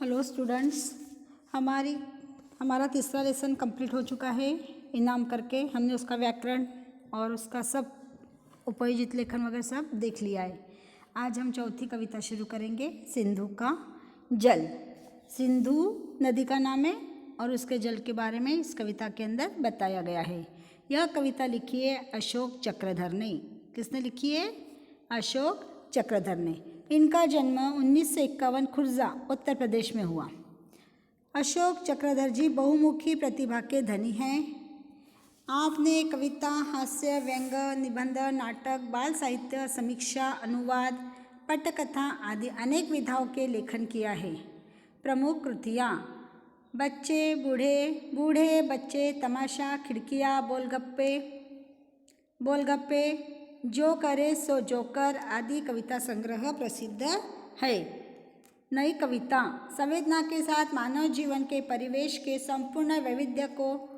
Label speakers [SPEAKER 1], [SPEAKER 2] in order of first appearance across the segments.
[SPEAKER 1] Hello students, हमारा तीसरा lesson complete हो चुका है। इनाम करके हमने उसका व्याकरण और उसका सब उपयोजित लेखन वगैरह सब देख लिया है। आज हम चौथी कविता शुरू करेंगे। सिंधु का जल। सिंधु नदी का नाम है और उसके जल के बारे में इस कविता के अंदर बताया गया है। यह कविता लिखी है अशोक चक्रधर ने। किसने लिखी है? अशोक चक्रधर ने। इनका जन्म 1951 खुर्जा उत्तर प्रदेश में हुआ। अशोक चक्रधर जी बहुमुखी प्रतिभा के धनी हैं। आपने कविता, हास्य, व्यंग, निबंध, नाटक, बाल साहित्य, समीक्षा, अनुवाद, पटकथा आदि अनेक विधाओं के लेखन किया है। प्रमुख कृतियाँ: बच्चे, बूढ़े बच्चे, तमाशा, खिड़कियाँ, गोलगप्पे, जो करे सो जोकर आदि कविता संग्रह प्रसिद्ध है। नई कविता: संवेदना के साथ मानव जीवन के परिवेश के संपूर्ण वैविध्य को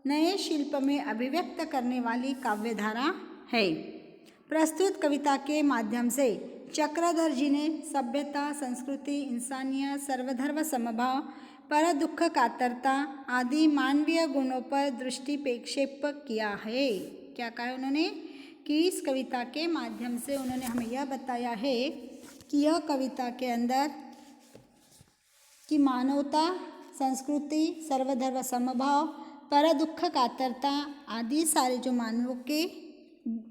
[SPEAKER 1] नए शिल्प में अभिव्यक्त करने वाली काव्यधारा है। प्रस्तुत कविता के माध्यम से चक्रधर जी ने सभ्यता, संस्कृति, इंसानियत, सर्वधर्म समभाव, पर दुख कातरता आदि मानवीय गुणों पर दृष्टिक्षेप किया है। क्या कहा है उन्होंने? कि इस कविता के माध्यम से उन्होंने हमें यह बताया है कि यह कविता के अंदर कि मानवता, संस्कृति, सर्वधर्म समभाव, पर दुख कातरता आदि सारे जो मानवों के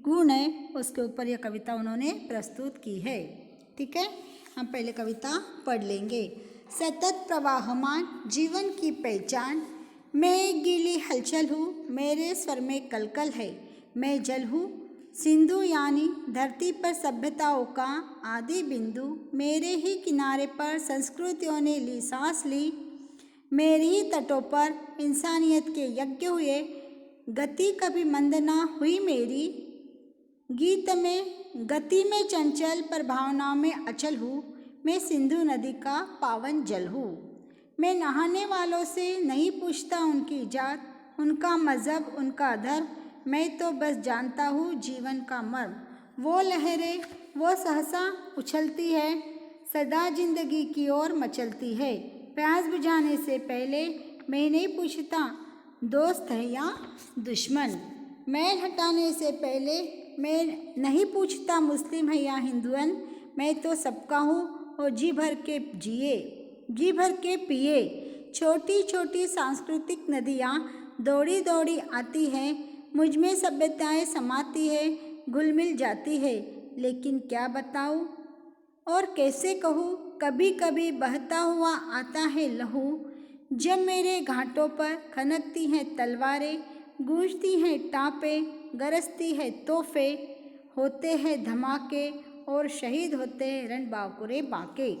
[SPEAKER 1] गुण हैं उसके ऊपर यह कविता उन्होंने प्रस्तुत की है। ठीक है, हम पहले कविता पढ़ लेंगे। सतत प्रवाहमान जीवन की पहचान, मैं गीली हलचल हूँ, मेरे स्वर में कलकल है, मैं जल हूँ, सिंधु यानी धरती पर सभ्यताओं का आदि बिंदु, मेरे ही किनारे पर संस्कृतियों ने ली सांस ली, मेरे ही तटों पर इंसानियत के यज्ञ हुए, गति कभी मंद ना हुई मेरी, गति में चंचल पर भावनाओं में अचल हूँ, मैं सिंधु नदी का पावन जल हूँ। मैं नहाने वालों से नहीं पूछता उनकी जात, उनका मजहब, उनका धर्म, मैं तो बस जानता हूँ जीवन का मर्म। वो लहरें वो सहसा उछलती है, सदा जिंदगी की ओर मचलती है, प्यास बुझाने से पहले मैं नहीं पूछता दोस्त है या दुश्मन, मैल हटाने से पहले मैं नहीं पूछता मुस्लिम है या हिंदुअन, मैं तो सबका हूँ और जी भर के जिए, जी भर के पिए। छोटी छोटी सांस्कृतिक नदियाँ दौड़ी दौड़ी आती हैं, मुझ में सभ्यताएँ समाती है, घुल मिल जाती है, लेकिन क्या बताऊँ और कैसे कहूँ, कभी कभी बहता हुआ आता है लहू, जब मेरे घाटों पर खनकती हैं तलवारें, गूंजती हैं टापे, गरजती है तोहफे, होते हैं धमाके और शहीद होते हैं रणबांकुरे बाके।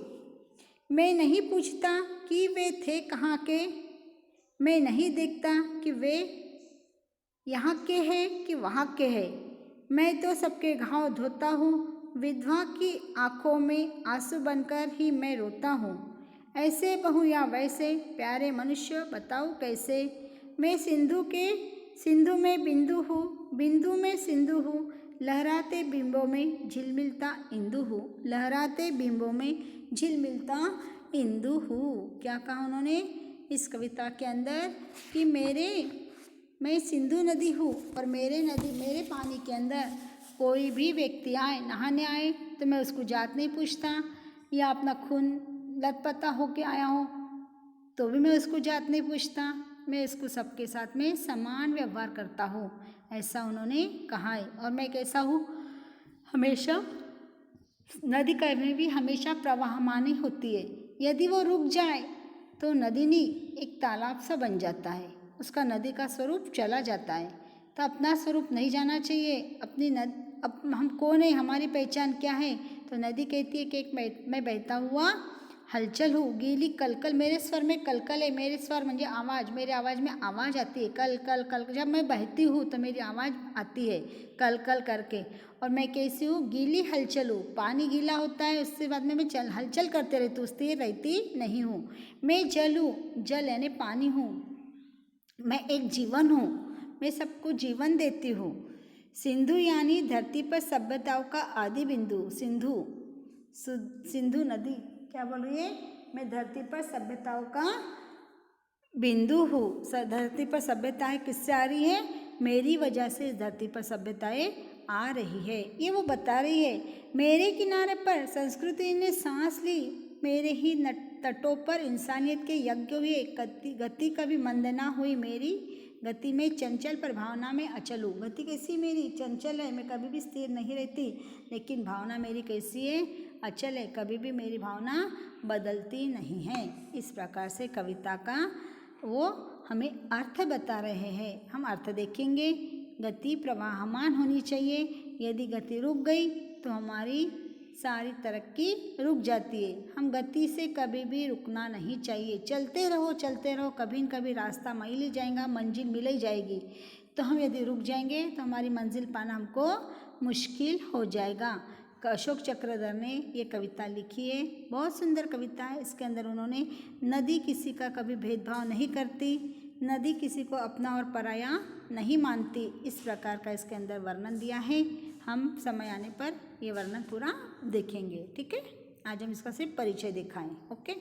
[SPEAKER 1] मैं नहीं पूछता कि वे थे कहाँ के, मैं नहीं देखता कि वे यहाँ के हैं कि वहाँ के हैं, मैं तो सबके घाव धोता हूँ, विधवा की आँखों में आंसू बनकर ही मैं रोता हूँ, ऐसे बहू या वैसे प्यारे मनुष्य बताओ कैसे, मैं सिंधु में बिंदु हूँ, बिंदु में सिंधु हूँ, लहराते बिंबों में झिलमिलता इंदु हूँ, लहराते बिंबों में झिलमिलता इंदु हूँ। क्या कहा उन्होंने इस कविता के अंदर कि मैं सिंधु नदी हूँ और मेरे पानी के अंदर कोई भी व्यक्ति आए, नहाने आए तो मैं उसको जात नहीं पूछता, या अपना खून लथपथा होके आया हो तो भी मैं उसको जात नहीं पूछता, मैं इसको सबके साथ में समान व्यवहार करता हूँ, ऐसा उन्होंने कहा है। और मैं कैसा हूँ? हमेशा नदी कभी भी हमेशा प्रवाहमान ही होती है, यदि वो रुक जाए तो नदी नहीं एक तालाब सा बन जाता है, उसका नदी का स्वरूप चला जाता है। तो अपना स्वरूप नहीं जाना चाहिए, अब हम कौन है, हमारी पहचान क्या है? तो नदी कहती है कि मैं बहता हुआ हलचल हूँ, गीली कलकल, मेरे स्वर में कलकल है, मेरे स्वर म्हणजे आवाज़, मेरे आवाज़ में आवाज़ आती है, कल कल कल, जब मैं बहती हूँ तो मेरी आवाज़ आती है कल कल करके। और मैं कैसी हूँ? गीली हलचल हूँ, पानी गीला होता है उससे बाद में मैं हलचल करते रहती हूँ, स्थिर रहती नहीं हूँ। मैं जल हूँ, जल यानी पानी हूँ, मैं एक जीवन हूँ, मैं सबको जीवन देती हूँ। सिंधु यानी धरती पर सभ्यताओं का आदि बिंदु, सिंधु नदी क्या बोल रही है? मैं धरती पर सभ्यताओं का बिंदु हूँ। धरती पर सभ्यताएं किससे आ रही है? मेरी वजह से इस धरती पर सभ्यताएं आ रही है, ये वो बता रही है। मेरे किनारे पर संस्कृति ने सांस ली, मेरे ही तटों पर इंसानियत के यज्ञ हुए, गति कभी मंद ना हुई मेरी, गति में चंचल पर भावना में अचल हूँ। गति कैसी मेरी? चंचल है, मैं कभी भी स्थिर नहीं रहती, लेकिन भावना मेरी कैसी है? अचल है, कभी भी मेरी भावना बदलती नहीं है। इस प्रकार से कविता का वो हमें अर्थ बता रहे हैं। हम अर्थ देखेंगे। गति प्रवाहमान होनी चाहिए, यदि गति रुक गई तो हमारी सारी तरक्की रुक जाती है। हम गति से कभी भी रुकना नहीं चाहिए, चलते रहो, कभी न कभी रास्ता मिल ही जाएगा, मंजिल मिल ही जाएगी। तो हम यदि रुक जाएंगे तो हमारी मंजिल पाना हमको मुश्किल हो जाएगा। अशोक चक्रधर ने ये कविता लिखी है, बहुत सुंदर कविता है। इसके अंदर उन्होंने नदी किसी का कभी भेदभाव नहीं करती, नदी किसी को अपना और पराया नहीं मानती, इस प्रकार का इसके अंदर वर्णन दिया है। हम समय आने पर ये वर्णन पूरा देखेंगे, ठीक है। आज हम इसका सिर्फ परिचय दिखाएं। ओके।